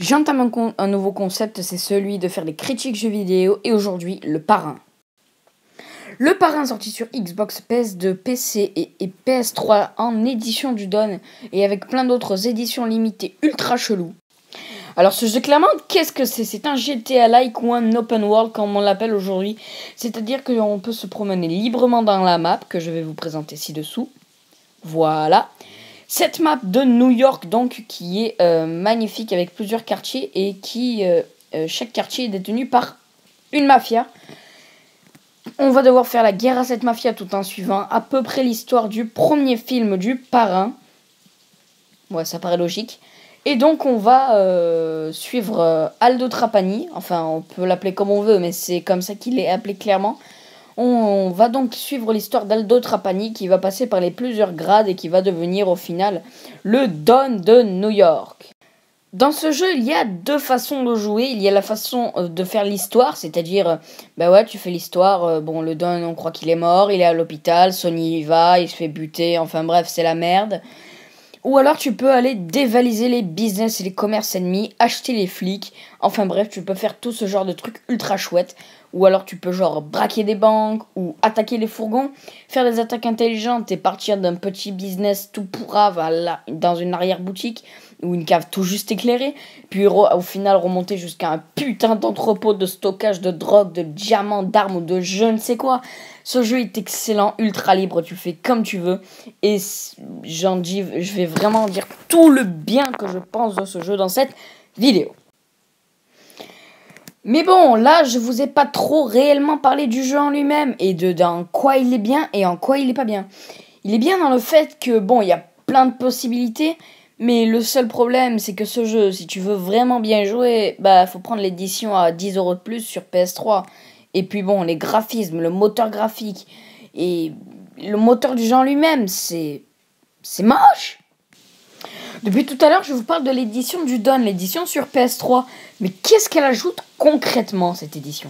J'entame un nouveau concept, c'est celui de faire des critiques jeux vidéo, et aujourd'hui, le parrain. Le parrain sorti sur Xbox, PS2, PC et PS3 en édition du Dawn, et avec plein d'autres éditions limitées ultra chelou. Alors ce jeu, clairement, qu'est-ce que c'est? C'est un GTA-like ou un open world comme on l'appelle aujourd'hui. C'est-à-dire qu'on peut se promener librement dans la map, que je vais vous présenter ci-dessous. Voilà. Cette map de New York, donc, qui est magnifique avec plusieurs quartiers et qui, chaque quartier est détenu par une mafia. On va devoir faire la guerre à cette mafia tout en suivant à peu près l'histoire du premier film du parrain. Ouais, ça paraît logique. Et donc, on va suivre Aldo Trapani. Enfin, on peut l'appeler comme on veut, mais c'est comme ça qu'il est appelé clairement. On va donc suivre l'histoire d'Aldo Trapani qui va passer par les plusieurs grades et qui va devenir au final le Don de New York. Dans ce jeu, il y a deux façons de jouer. Il y a la façon de faire l'histoire, c'est-à-dire, bah ouais, tu fais l'histoire, bon, le Don, on croit qu'il est mort, il est à l'hôpital, Sonny y va, il se fait buter, enfin bref, c'est la merde. Ou alors tu peux aller dévaliser les business et les commerces ennemis, acheter les flics, enfin bref, tu peux faire tout ce genre de trucs ultra chouettes. Ou alors tu peux genre braquer des banques ou attaquer les fourgons, faire des attaques intelligentes et partir d'un petit business tout pourrave dans une arrière-boutique ou une cave tout juste éclairée, puis au final remonter jusqu'à un putain d'entrepôt de stockage de drogue, de diamants, d'armes ou de je ne sais quoi. Ce jeu est excellent, ultra libre, tu fais comme tu veux. Et je vais vraiment dire tout le bien que je pense de ce jeu dans cette vidéo. Mais bon, là, je vous ai pas trop réellement parlé du jeu en lui-même et dans quoi il est bien et en quoi il est pas bien. Il est bien dans le fait que, bon, il y a plein de possibilités, mais le seul problème, c'est que ce jeu, si tu veux vraiment bien jouer, bah, faut prendre l'édition à 10 € de plus sur PS3. Et puis bon, les graphismes, le moteur graphique et le moteur du jeu en lui-même, c'est moche. Depuis tout à l'heure, je vous parle de l'édition du Dawn, l'édition sur PS3. Mais qu'est-ce qu'elle ajoute concrètement, cette édition?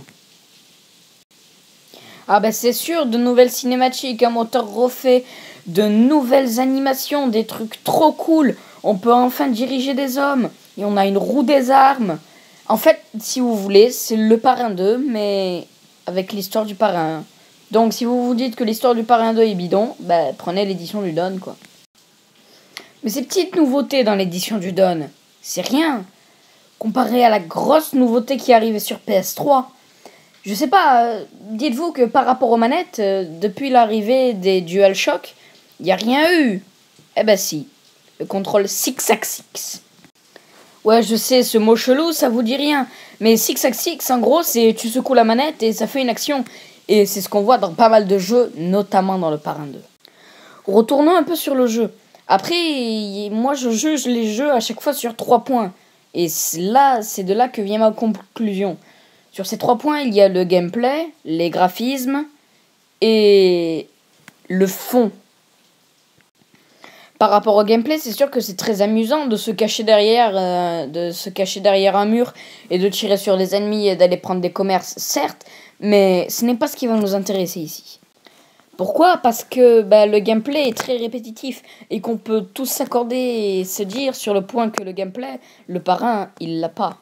Ah bah c'est sûr, de nouvelles cinématiques, un moteur refait, de nouvelles animations, des trucs trop cool. On peut enfin diriger des hommes, et on a une roue des armes. En fait, si vous voulez, c'est le Parrain 2, mais avec l'histoire du Parrain 1. Donc si vous vous dites que l'histoire du Parrain 2 est bidon, bah prenez l'édition du Dawn, quoi. Mais ces petites nouveautés dans l'édition du Dawn, c'est rien comparé à la grosse nouveauté qui arrivait sur PS3. Je sais pas, dites-vous que par rapport aux manettes, depuis l'arrivée des DualShock, il n'y a rien eu. Eh ben si, le contrôle 6-axis. Ouais, je sais, ce mot chelou, ça vous dit rien. Mais 6-axis, en gros, c'est tu secoues la manette et ça fait une action. Et c'est ce qu'on voit dans pas mal de jeux, notamment dans le Parrain 2. Retournons un peu sur le jeu. Après, moi je juge les jeux à chaque fois sur 3 points. Et c'est de là que vient ma conclusion. Sur ces 3 points, il y a le gameplay, les graphismes et le fond. Par rapport au gameplay, c'est sûr que c'est très amusant de se cacher derrière un mur et de tirer sur les ennemis et d'aller prendre des commerces, certes, mais ce n'est pas ce qui va nous intéresser ici. Pourquoi? Parce que le gameplay est très répétitif et qu'on peut tous s'accorder et se dire sur le point que le gameplay, le parrain, il l'a pas.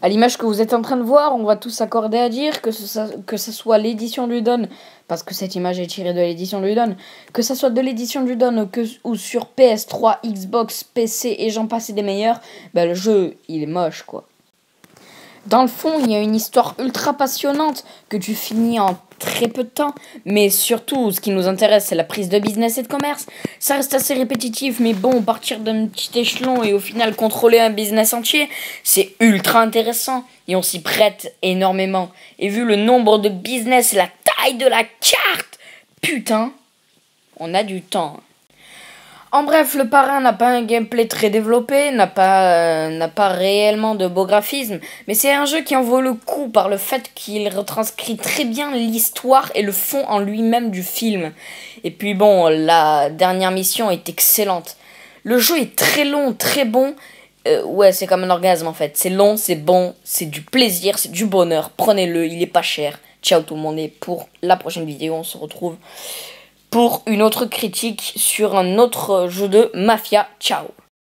À l'image que vous êtes en train de voir, on va tous s'accorder à dire que ce soit l'édition du Dawn, parce que cette image est tirée de l'édition du Dawn, que ce soit de l'édition du Dawn ou sur PS3, Xbox, PC et j'en passe et des meilleurs, le jeu, il est moche, quoi. Dans le fond, il y a une histoire ultra passionnante que tu finis en très peu de temps. Mais surtout, ce qui nous intéresse, c'est la prise de business et de commerce. Ça reste assez répétitif, mais bon, partir d'un petit échelon et au final contrôler un business entier, c'est ultra intéressant. Et on s'y prête énormément. Et vu le nombre de business et la taille de la carte, putain, on a du temps. En bref, le parrain n'a pas un gameplay très développé, n'a pas réellement de beau graphisme, mais c'est un jeu qui en vaut le coup par le fait qu'il retranscrit très bien l'histoire et le fond en lui-même du film. Et puis bon, la dernière mission est excellente. Le jeu est très long, très bon. Ouais, c'est comme un orgasme en fait. C'est long, c'est bon, c'est du plaisir, c'est du bonheur. Prenez-le, il est pas cher. Ciao tout le monde et pour la prochaine vidéo, on se retrouve pour une autre critique sur un autre jeu de Mafia. Ciao.